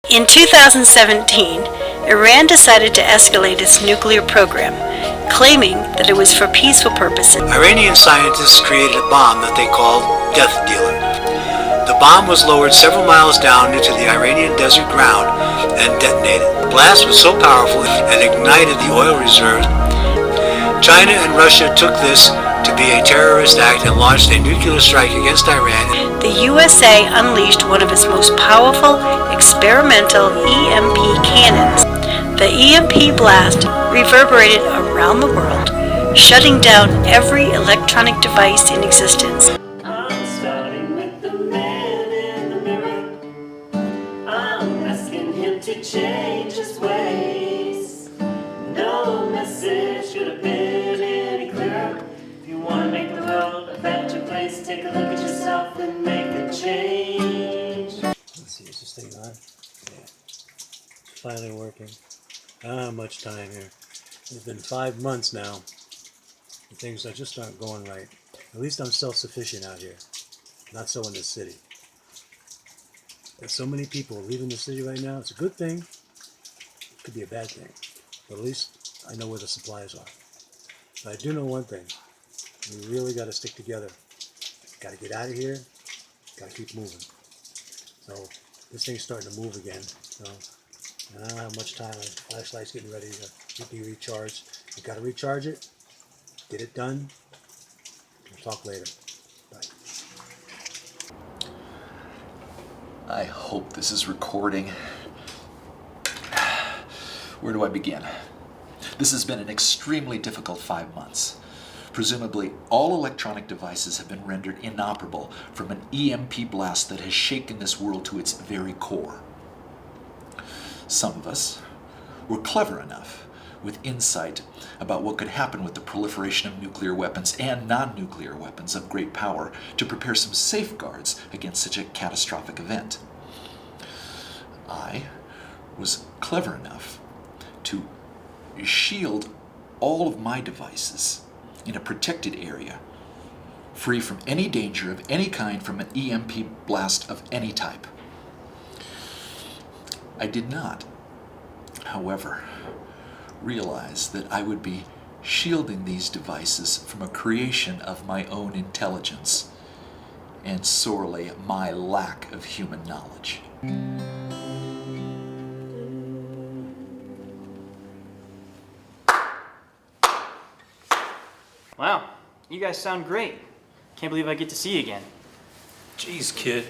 In 2017, Iran decided to escalate its nuclear program, claiming that it was for peaceful purposes. Iranian scientists created a bomb that they called Death Dealer. The bomb was lowered several miles down into the Iranian desert ground and detonated. The blast was so powerful it ignited the oil reserves. China and Russia took this to be a terrorist act and launched a nuclear strike against Iran. The USA unleashed one of its most powerful experimental EMP cannons. The EMP blast reverberated around the world, shutting down every electronic device in existence. I'm starting with the man in the mirror. I'm asking him to change his ways. No message could have been any clearer. If you want to make the world a better place, take a look at yourself and make a change. Let's see, is this thing on? Yeah. It's finally working. I don't have much time here. It's been 5 months now. And things just aren't going right. At least I'm self-sufficient out here. Not so in this city. There's so many people leaving the city right now. It's a good thing. It could be a bad thing. But at least I know where the supplies are. But I do know one thing. We really got to stick together. Got to get out of here. Got to keep moving. So this thing's starting to move again. So and I don't have much time. The flashlight's getting ready to be recharged. We've got to recharge it. Get it done. We'll talk later. Bye. I hope this is recording. Where do I begin? This has been an extremely difficult 5 months. Presumably, all electronic devices have been rendered inoperable from an EMP blast that has shaken this world to its very core. Some of us were clever enough, with insight about what could happen with the proliferation of nuclear weapons and non-nuclear weapons of great power, to prepare some safeguards against such a catastrophic event. I was clever enough to shield all of my devices in a protected area, free from any danger of any kind from an EMP blast of any type. I did not, however, realize that I would be shielding these devices from a creation of my own intelligence, and sorely my lack of human knowledge. Wow, you guys sound great. Can't believe I get to see you again. Jeez, kid,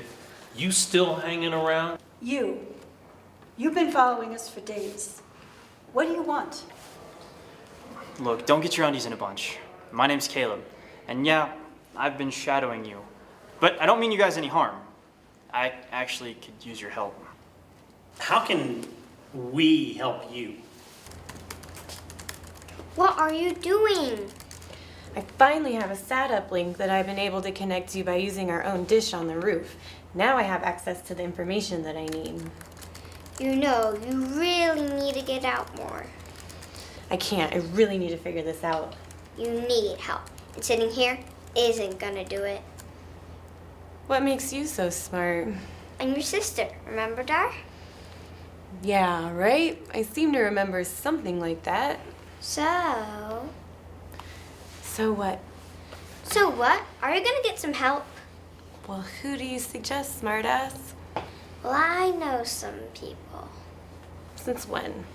you still hanging around? You've been following us for days. What do you want? Look, don't get your undies in a bunch. My name's Caleb, and yeah, I've been shadowing you. But I don't mean you guys any harm. I actually could use your help. How can we help you? What are you doing? I finally have a SAT uplink that I've been able to connect to by using our own dish on the roof. Now I have access to the information that I need. You know, you really need to get out more. I can't. I really need to figure this out. You need help. And sitting here isn't gonna do it. What makes you so smart? I'm your sister, remember, Dar? Yeah, right? I seem to remember something like that. So what? So what? Are you gonna get some help? Well, who do you suggest, smartass? Well, I know some people. Since when?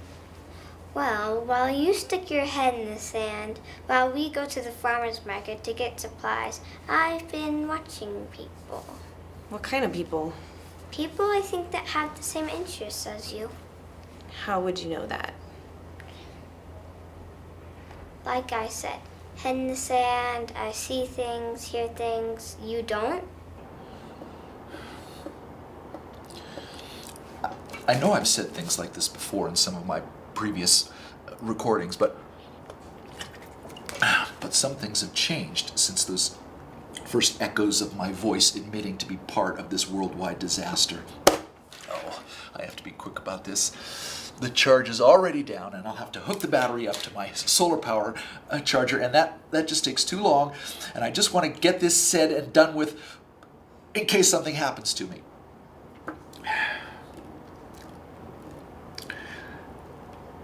Well, while you stick your head in the sand, while we go to the farmer's market to get supplies, I've been watching people. What kind of people? People I think that have the same interests as you. How would you know that? Like I said, head in the sand, I see things, hear things. You don't? I know I've said things like this before in some of my previous recordings, but some things have changed since those first echoes of my voice admitting to be part of this worldwide disaster. Oh, I have to be quick about this. The charge is already down, and I'll have to hook the battery up to my solar power charger, and that just takes too long, and I just want to get this said and done with in case something happens to me.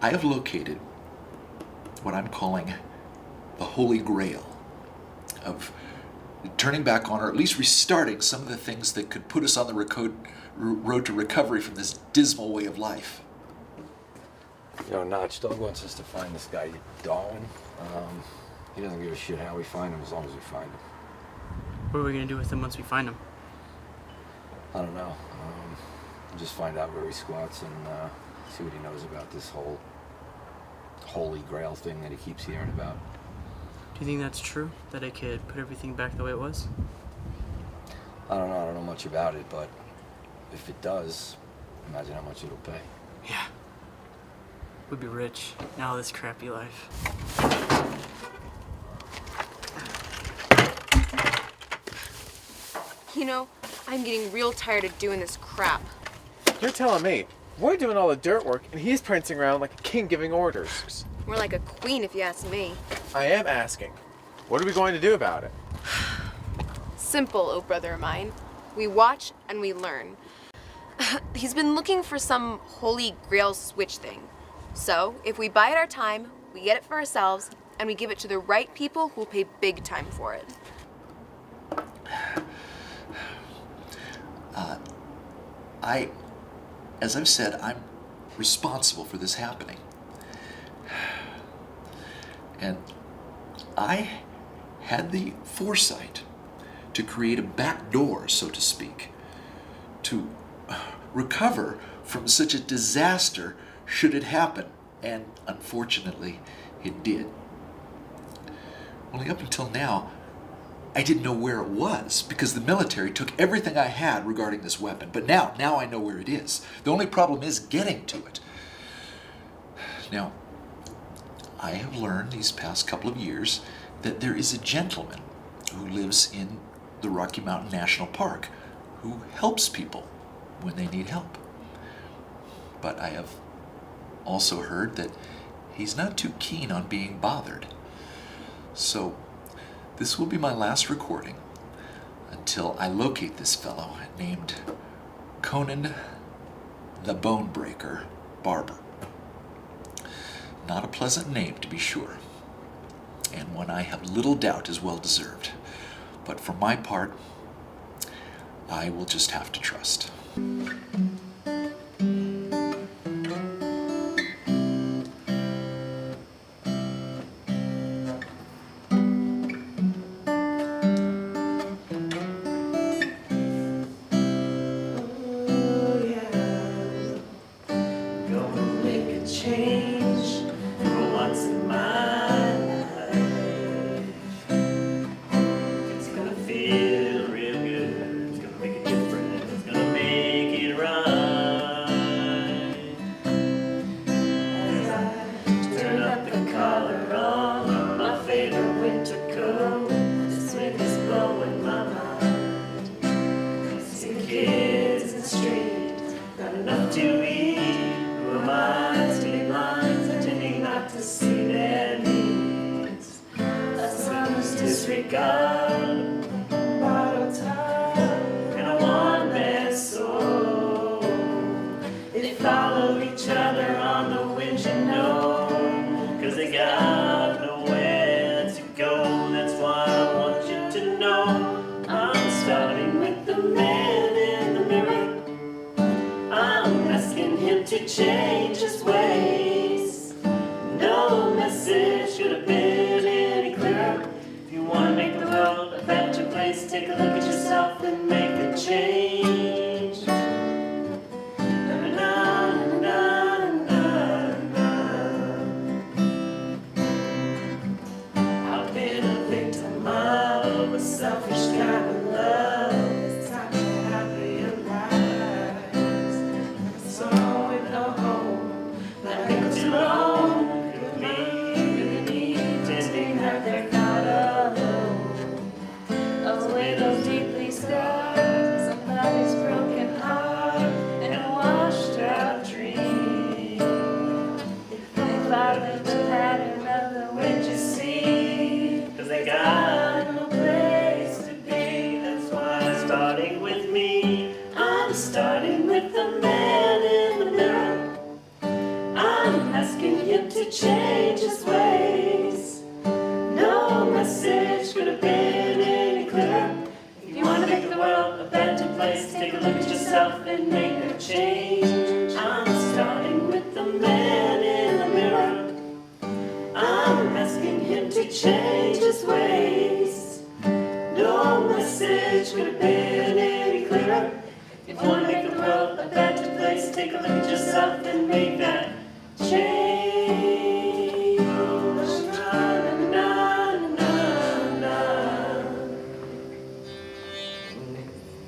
I have located what I'm calling the Holy Grail of turning back on, or at least restarting, some of the things that could put us on the road to recovery from this dismal way of life. You know, Notch Dog wants us to find this guy, Darwin. He doesn't give a shit how we find him as long as we find him. What are we gonna do with him once we find him? I don't know. Just find out where he squats and see what he knows about this whole Holy Grail thing that he keeps hearing about. Do you think that's true? That it could put everything back the way it was? I don't know. I don't know much about it, but if it does, imagine how much it'll pay. Yeah. We'd be rich. Now this crappy life. You know, I'm getting real tired of doing this crap. You're telling me. We're doing all the dirt work, and he's prancing around like a king giving orders. More like a queen, if you ask me. I am asking. What are we going to do about it? Simple, oh brother of mine. We watch and we learn. He's been looking for some holy grail switch thing. So, if we bide our time, we get it for ourselves, and we give it to the right people who will pay big time for it. As I've said, I'm responsible for this happening. And I had the foresight to create a back door, so to speak, to recover from such a disaster should it happen. And unfortunately, it did. Only up until now, I didn't know where it was because the military took everything I had regarding this weapon. But now I know where it is. The only problem is getting to it. Now, I have learned these past couple of years that there is a gentleman who lives in the Rocky Mountain National Park who helps people when they need help. But I have also heard that he's not too keen on being bothered. So this will be my last recording until I locate this fellow named Conan the Bonebreaker Barber. Not a pleasant name, to be sure, and one I have little doubt is well deserved. But for my part, I will just have to trust. Change his ways. No message could have been any clearer. If you want to make the world a better place, take a look at yourself and make a change. I've been a victim of a selfish kind of love. It's time to have realized. So with no hope, I'm asking him to change his ways. No message could have been any clearer. If you want to make the world a better place, take a look at yourself and make a change. I'm starting with the man in the mirror. I'm asking him to change his ways. No message could have been any clearer. If you want to make the world a better place, take a look at yourself